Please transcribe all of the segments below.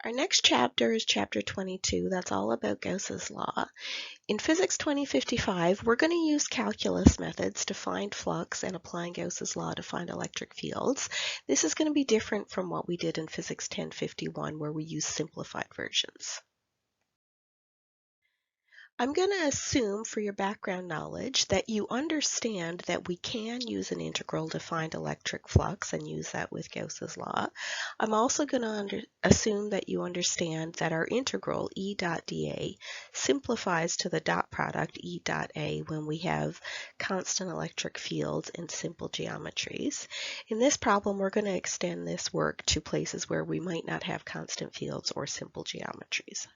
Our next chapter is chapter 22. That's all about Gauss's law. In Physics 2055, we're going to use calculus methods to find flux and applying Gauss's law to find electric fields. This is going to be different from what we did in Physics 1051, where we used simplified versions. I'm going to assume for your background knowledge that you understand that we can use an integral to find electric flux and use that with Gauss's law. I'm also going to assume that you understand that our integral E dot dA simplifies to the dot product E dot A when we have constant electric fields in simple geometries. In this problem, we're going to extend this work to places where we might not have constant fields or simple geometries.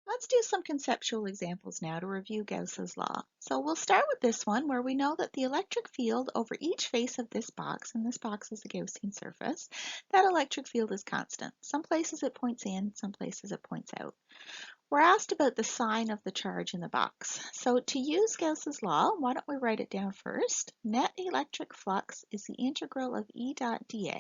Let's do some conceptual examples now to review Gauss's law. So we'll start with this one where we know that the electric field over each face of this box, and this box is a Gaussian surface, that electric field is constant. Some places it points in, some places it points out. We're asked about the sign of the charge in the box. So to use Gauss's law, why don't we write it down first? Net electric flux is the integral of E dot dA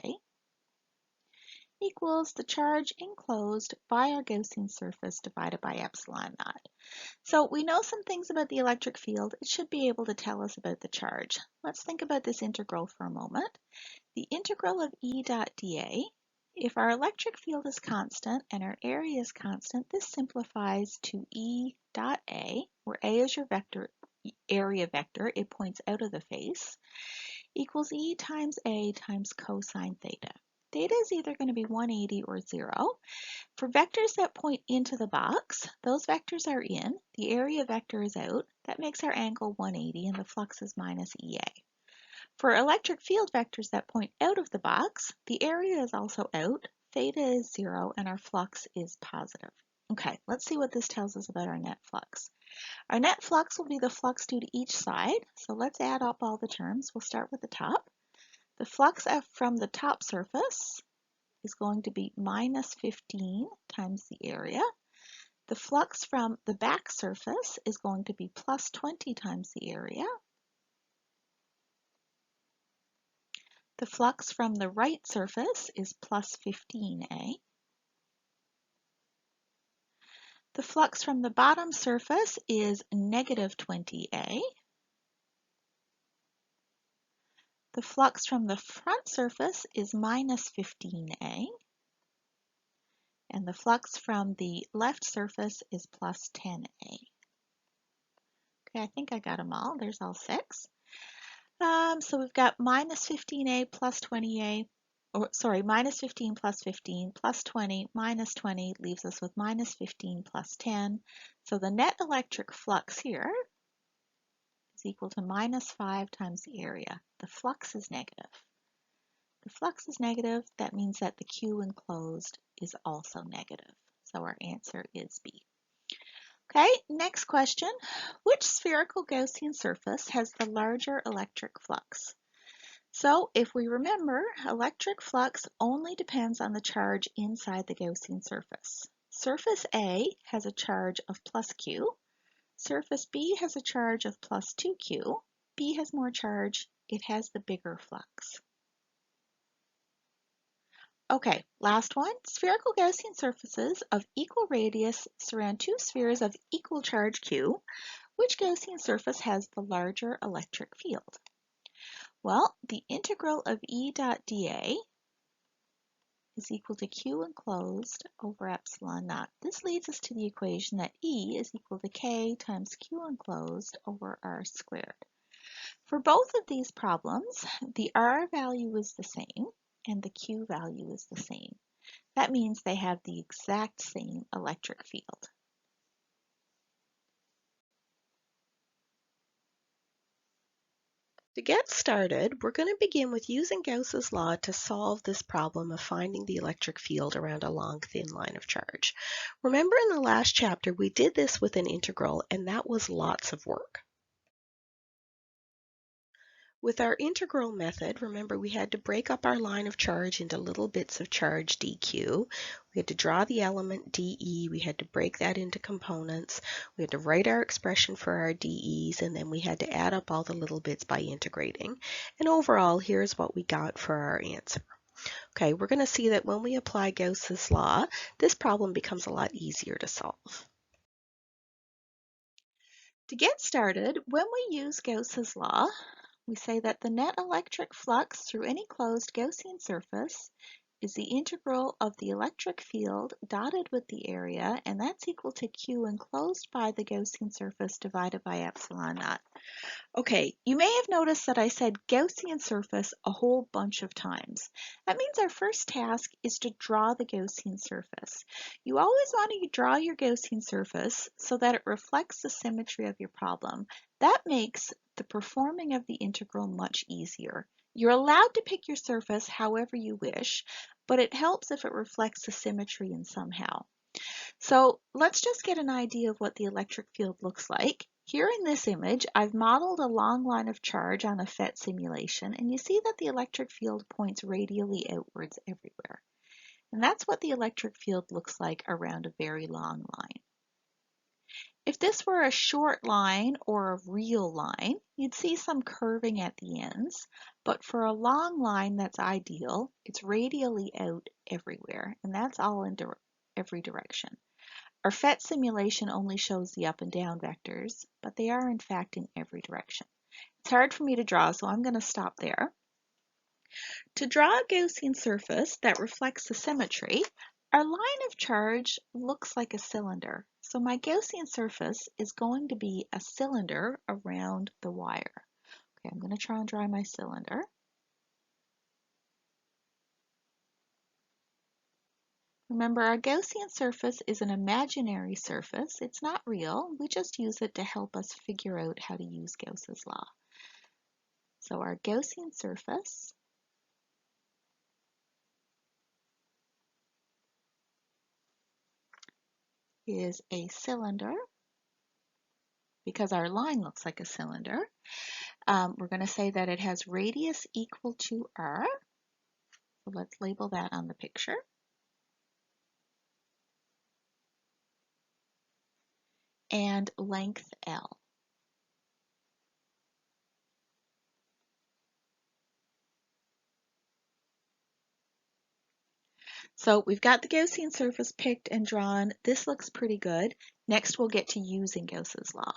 equals the charge enclosed by our Gaussian surface divided by epsilon naught. So we know some things about the electric field. It should be able to tell us about the charge. Let's think about this integral for a moment. The integral of E dot dA, if our electric field is constant and our area is constant, this simplifies to E dot A, where A is your vector, area vector, it points out of the face, equals E times A times cosine theta. Theta is either going to be 180 or 0. For vectors that point into the box, those vectors are in, the area vector is out. That makes our angle 180 and the flux is minus EA. For electric field vectors that point out of the box, the area is also out, theta is 0, and our flux is positive. Okay, let's see what this tells us about our net flux. Our net flux will be the flux due to each side, so let's add up all the terms. We'll start with the top. The flux from the top surface is going to be minus 15 times the area. The flux from the back surface is going to be plus 20 times the area. The flux from the right surface is plus 15A. The flux from the bottom surface is negative 20A. The flux from the front surface is minus 15A. And the flux from the left surface is plus 10A. Okay, I think I got them all. There's all 6. So we've got minus 15A plus 20A, or sorry, minus 15 plus 15 plus 20 minus 20 leaves us with minus 15 plus 10. So the net electric flux here is equal to minus 5 times the area. The flux is negative. The flux is negative, that means that the Q enclosed is also negative. So our answer is B. Okay, next question. Which spherical Gaussian surface has the larger electric flux? So if we remember, electric flux only depends on the charge inside the Gaussian surface. Surface A has a charge of plus Q. Surface B has a charge of plus 2Q. B has more charge. It has the bigger flux. Okay, last one. Spherical Gaussian surfaces of equal radius surround two spheres of equal charge Q. Which Gaussian surface has the larger electric field? Well, the integral of E dot dA is equal to Q enclosed over epsilon naught. This leads us to the equation that E is equal to K times Q enclosed over R squared. For both of these problems, the R value is the same and the Q value is the same. That means they have the exact same electric field. To get started, we're going to begin with using Gauss's law to solve this problem of finding the electric field around a long, thin line of charge. Remember in the last chapter, we did this with an integral, and that was lots of work. With our integral method, remember we had to break up our line of charge into little bits of charge dq. We had to draw the element dE, we had to break that into components, we had to write our expression for our dEs, and then we had to add up all the little bits by integrating. And overall, here's what we got for our answer. Okay, we're going to see that when we apply Gauss's law, this problem becomes a lot easier to solve. To get started, when we use Gauss's law, we say that the net electric flux through any closed Gaussian surface is the integral of the electric field dotted with the area, and that's equal to Q enclosed by the Gaussian surface divided by epsilon naught. Okay, you may have noticed that I said Gaussian surface a whole bunch of times. That means our first task is to draw the Gaussian surface. You always want to draw your Gaussian surface so that it reflects the symmetry of your problem. That makes the performing of the integral much easier. You're allowed to pick your surface however you wish, but it helps if it reflects the symmetry in somehow. So let's just get an idea of what the electric field looks like. Here in this image, I've modeled a long line of charge on a PhET simulation, and you see that the electric field points radially outwards everywhere. And that's what the electric field looks like around a very long line. If this were a short line or a real line, you'd see some curving at the ends, but for a long line that's ideal, it's radially out everywhere, and that's all in every direction. Our PhET simulation only shows the up and down vectors, but they are in fact in every direction. It's hard for me to draw, so I'm going to stop there. To draw a Gaussian surface that reflects the symmetry, our line of charge looks like a cylinder. So my Gaussian surface is going to be a cylinder around the wire. Okay, I'm going to try and draw my cylinder. Remember, our Gaussian surface is an imaginary surface. It's not real. We just use it to help us figure out how to use Gauss's law. So our Gaussian surface is a cylinder because our line looks like a cylinder. We're going to say that it has radius equal to r. So let's label that on the picture. And length L. So we've got the Gaussian surface picked and drawn. This looks pretty good. Next, we'll get to using Gauss's law.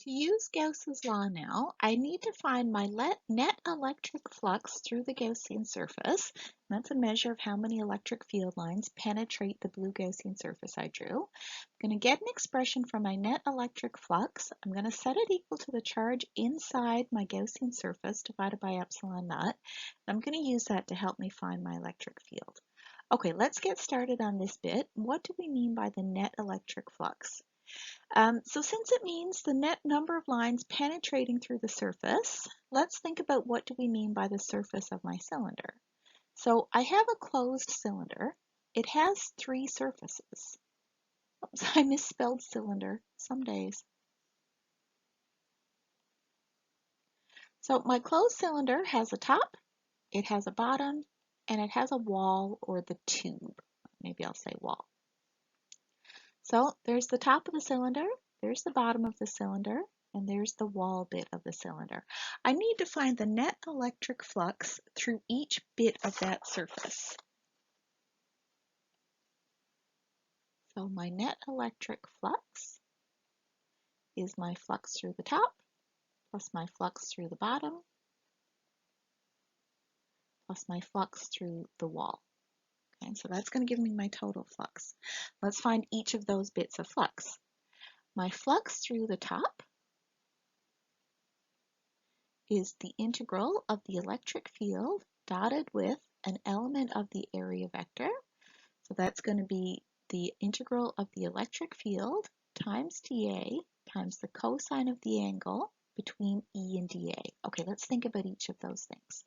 To use Gauss's law now, I need to find my net electric flux through the Gaussian surface. That's a measure of how many electric field lines penetrate the blue Gaussian surface I drew. I'm going to get an expression for my net electric flux. I'm going to set it equal to the charge inside my Gaussian surface divided by epsilon naught. I'm going to use that to help me find my electric field. Okay, let's get started on this bit. What do we mean by the net electric flux? So since it means the net number of lines penetrating through the surface, let's think about what do we mean by the surface of my cylinder. So I have a closed cylinder. It has three surfaces. Oops, I misspelled cylinder some days. So my closed cylinder has a top, it has a bottom, and it has a wall or the tube. Maybe I'll say wall. So there's the top of the cylinder, there's the bottom of the cylinder, and there's the wall bit of the cylinder. I need to find the net electric flux through each bit of that surface. So my net electric flux is my flux through the top, plus my flux through the bottom, plus my flux through the wall. Okay, so that's going to give me my total flux. Let's find each of those bits of flux. My flux through the top is the integral of the electric field dotted with an element of the area vector. So that's going to be the integral of the electric field times dA times the cosine of the angle between E and dA. Okay, let's think about each of those things.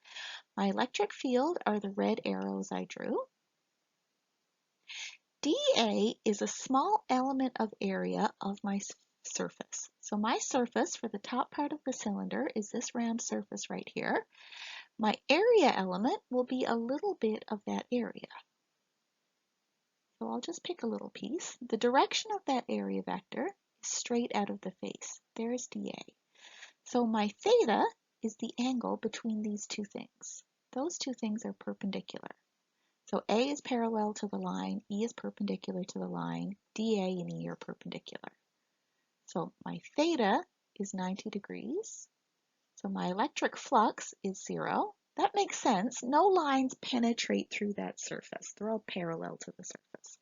My electric field are the red arrows I drew. dA is a small element of area of my surface. So my surface for the top part of the cylinder is this round surface right here. My area element will be a little bit of that area. So I'll just pick a little piece. The direction of that area vector is straight out of the face. There's dA. So my theta is the angle between these two things. Those two things are perpendicular. So A is parallel to the line, E is perpendicular to the line, DA and E are perpendicular. So my theta is 90 degrees. So my electric flux is 0. That makes sense. No lines penetrate through that surface. They're all parallel to the surface.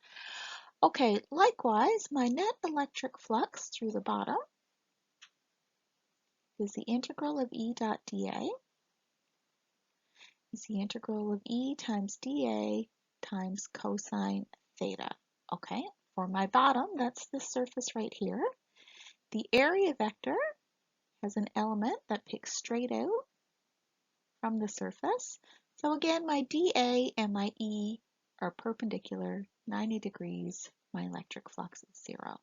Okay, likewise, my net electric flux through the bottom is the integral of E dot dA is the integral of E times dA times cosine theta. Okay, for my bottom, that's the surface right here. The area vector has an element that picks straight out from the surface. So again, my dA and my E are perpendicular, 90 degrees. My electric flux is 0.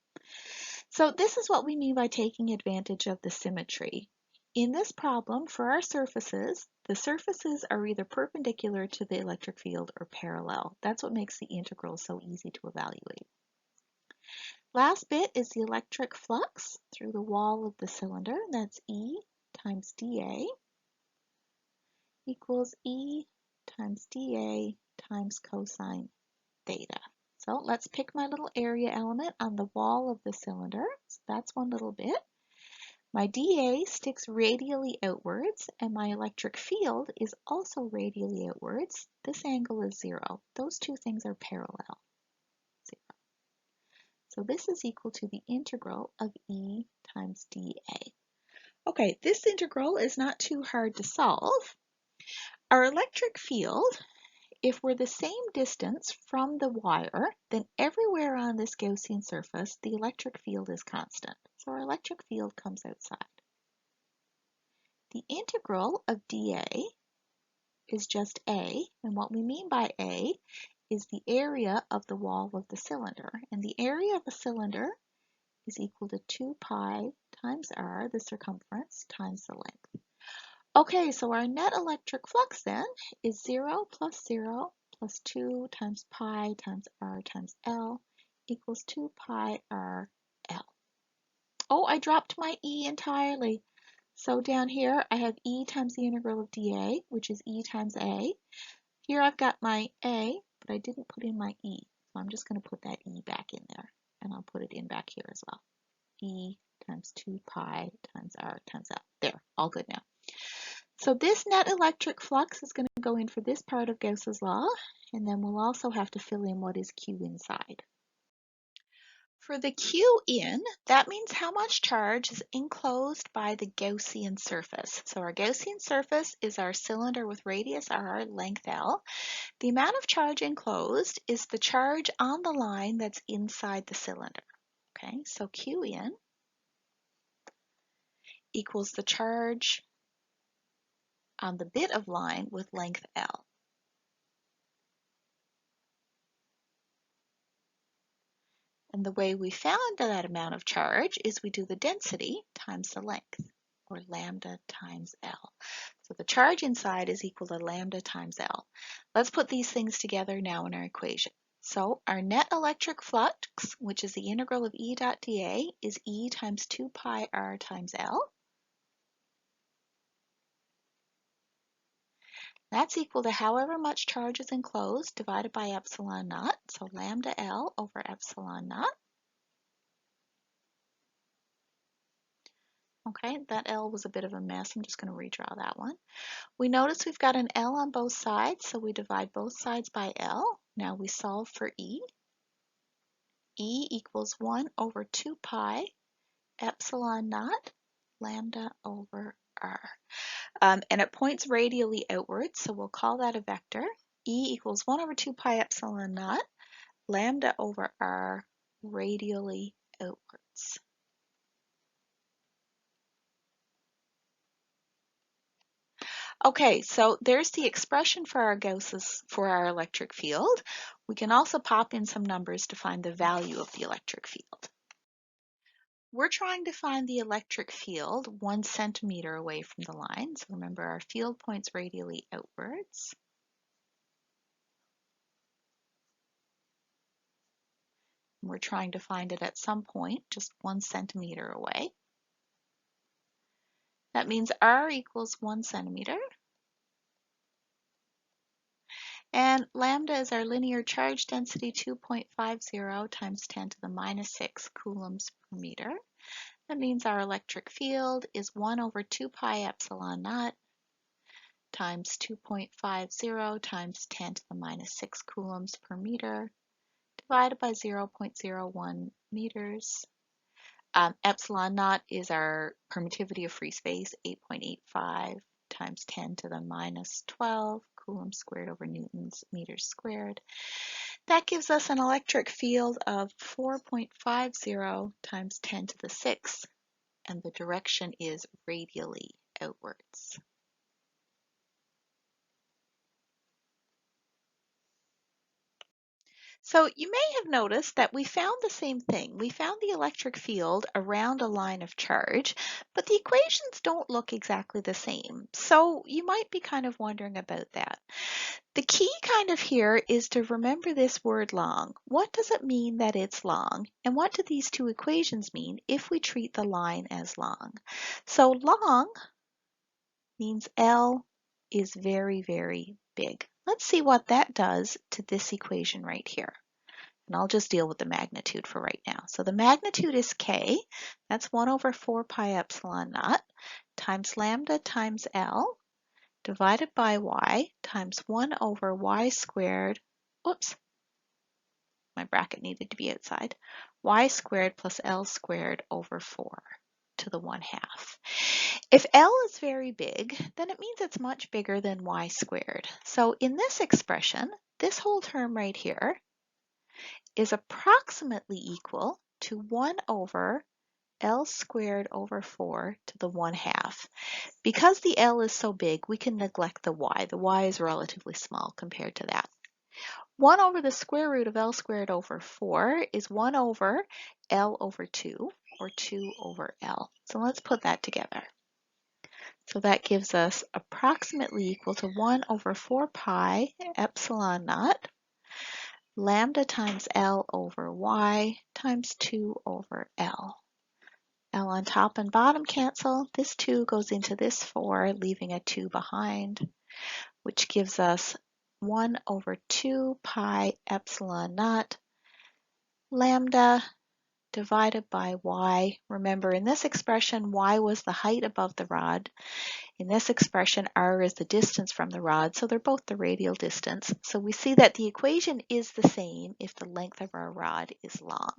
So this is what we mean by taking advantage of the symmetry. In this problem, for our surfaces, the surfaces are either perpendicular to the electric field or parallel. That's what makes the integral so easy to evaluate. Last bit is the electric flux through the wall of the cylinder. That's E times dA equals E times dA times cosine theta. So let's pick my little area element on the wall of the cylinder. So that's one little bit. My dA sticks radially outwards, and my electric field is also radially outwards. This angle is 0. Those two things are parallel. 0. So this is equal to the integral of E times dA. Okay, this integral is not too hard to solve. Our electric field, if we're the same distance from the wire, then everywhere on this Gaussian surface, the electric field is constant. So our electric field comes outside. The integral of dA is just A, and what we mean by A is the area of the wall of the cylinder. And the area of a cylinder is equal to 2 pi times r, the circumference, times the length. Okay, so our net electric flux then is 0 plus 2 times pi times r times L equals 2 pi r L. Oh, I dropped my E entirely. So down here I have E times the integral of dA, which is E times A. Here I've got my A, but I didn't put in my E. So I'm just going to put that E back in there, and I'll put it in back here as well. E times 2 pi times r times L. There, all good now. So this net electric flux is going to go in for this part of Gauss's law, and then we'll also have to fill in what is Q inside. For the Q in, that means how much charge is enclosed by the Gaussian surface. So our Gaussian surface is our cylinder with radius r, length L. The amount of charge enclosed is the charge on the line that's inside the cylinder. Okay, so Q in equals the charge on the bit of line with length L. And the way we found that amount of charge is we do the density times the length, or lambda times L. So the charge inside is equal to lambda times L. Let's put these things together now in our equation. So our net electric flux, which is the integral of E dot dA, is E times 2 pi r times L. That's equal to however much charge is enclosed divided by epsilon naught, so lambda L over epsilon naught. Okay, that L was a bit of a mess. I'm just going to redraw that one. We notice we've got an L on both sides, so we divide both sides by L. Now we solve for E. E equals 1 over 2 pi epsilon naught lambda over r. And it points radially outwards, so we'll call that a vector. E equals 1 over 2 pi epsilon naught lambda over r radially outwards. Okay, so there's the expression for our for our electric field. We can also pop in some numbers to find the value of the electric field. We're trying to find the electric field 1 centimeter away from the line. So remember, our field points radially outwards. And we're trying to find it at some point just 1 centimeter away. That means r equals 1 centimeter. And lambda is our linear charge density, 2.50 times 10 to the minus 6 coulombs per meter. That means our electric field is 1 over 2 pi epsilon naught times 2.50 times 10 to the minus 6 coulombs per meter divided by 0.01 meters. Epsilon naught is our permittivity of free space, 8.85 times 10 to the minus 12 coulombs squared over newtons meters squared. That gives us an electric field of 4.50 times 10 to the 6, and the direction is radially outwards. So you may have noticed that we found the same thing. We found the electric field around a line of charge, but the equations don't look exactly the same. So you might be kind of wondering about that. The key kind of here is to remember this word long. What does it mean that it's long? And what do these two equations mean if we treat the line as long? So long means L is very, very big. Let's see what that does to this equation right here. And I'll just deal with the magnitude for right now. So the magnitude is K, that's 1 over 4 pi epsilon naught, times lambda times L, divided by Y, times 1 over Y squared, oops, my bracket needed to be outside, Y squared plus L squared over 4 to the 1/2. If L is very big, then it means it's much bigger than Y squared. So in this expression, this whole term right here is approximately equal to 1 over L squared over 4 to the 1/2. Because the L is so big, we can neglect the Y. The Y is relatively small compared to that. 1 over the square root of L squared over 4 is 1 over L over 2, or 2 over L. So let's put that together. So that gives us approximately equal to 1 over 4 pi epsilon naught lambda times L over Y times 2 over L. L on top and bottom cancel. This 2 goes into this 4, leaving a 2 behind, which gives us 1 over 2 pi epsilon naught lambda divided by Y. Remember, in this expression, Y was the height above the rod. In this expression, r is the distance from the rod, so they're both the radial distance. So we see that the equation is the same if the length of our rod is long.